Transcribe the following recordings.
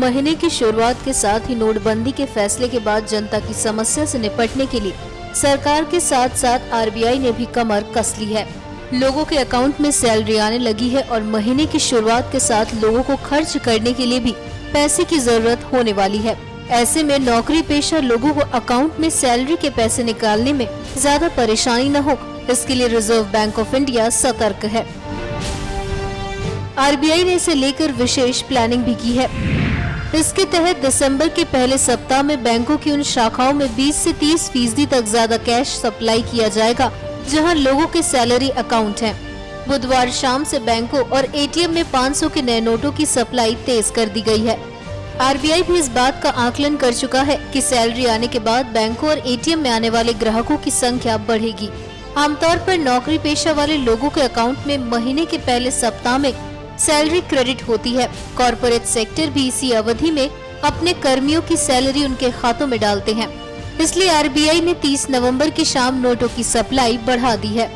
महीने की शुरुआत के साथ ही नोटबंदी के फैसले के बाद जनता की समस्या से निपटने के लिए सरकार के साथ साथ आरबीआई ने भी कमर कस ली है। लोगों के अकाउंट में सैलरी आने लगी है और महीने की शुरुआत के साथ लोगों को खर्च करने के लिए भी पैसे की जरूरत होने वाली है। ऐसे में नौकरी पेशा लोगों को अकाउंट में सैलरी के पैसे निकालने में ज्यादा परेशानी न हो, इसके लिए रिजर्व बैंक ऑफ इंडिया सतर्क है। आरबीआई ने इसे लेकर विशेष प्लानिंग भी की है। इसके तहत दिसंबर के पहले सप्ताह में बैंकों की उन शाखाओं में 20 से 30% तक ज्यादा कैश सप्लाई किया जाएगा जहां लोगों के सैलरी अकाउंट हैं। बुधवार शाम से बैंकों और एटीएम में 500 के नए नोटों की सप्लाई तेज कर दी गई है। आरबीआई भी इस बात का आकलन कर चुका है कि सैलरी आने के बाद बैंकों और एटीएम में आने वाले ग्राहकों की संख्या बढ़ेगी। आमतौर पर नौकरी पेशा वाले लोगों के अकाउंट में महीने के पहले सप्ताह में सैलरी क्रेडिट होती है। कॉर्पोरेट सेक्टर भी इसी अवधि में अपने कर्मियों की सैलरी उनके खातों में डालते हैं। इसलिए आरबीआई ने 30 नवंबर की शाम नोटों की सप्लाई बढ़ा दी है।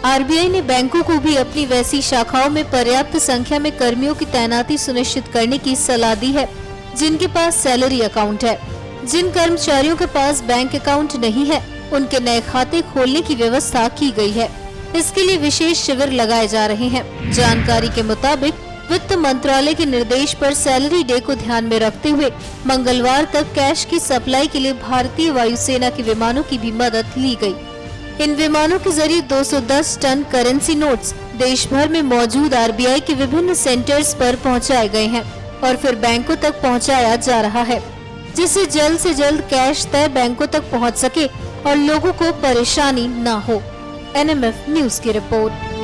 आरबीआई ने बैंकों को भी अपनी वैसी शाखाओं में पर्याप्त संख्या में कर्मियों की तैनाती सुनिश्चित करने की सलाह दी है जिनके पास सैलरी अकाउंट है। जिन कर्मचारियों के पास बैंक अकाउंट नहीं है उनके नए खाते खोलने की व्यवस्था की गई है। इसके लिए विशेष शिविर लगाए जा रहे हैं। जानकारी के मुताबिक वित्त मंत्रालय के निर्देश पर सैलरी डे को ध्यान में रखते हुए मंगलवार तक कैश की सप्लाई के लिए भारतीय वायुसेना के विमानों की भी मदद ली गई। इन विमानों के जरिए 210 टन करेंसी नोट्स देश भर में मौजूद आरबीआई के विभिन्न सेंटर्स पर पहुंचाए गए हैं और फिर बैंकों तक पहुंचाया जा रहा है, जिससे जल्द से जल्द कैश तय बैंकों तक पहुंच सके और लोगों को परेशानी न हो। एनएमएफ न्यूज की रिपोर्ट।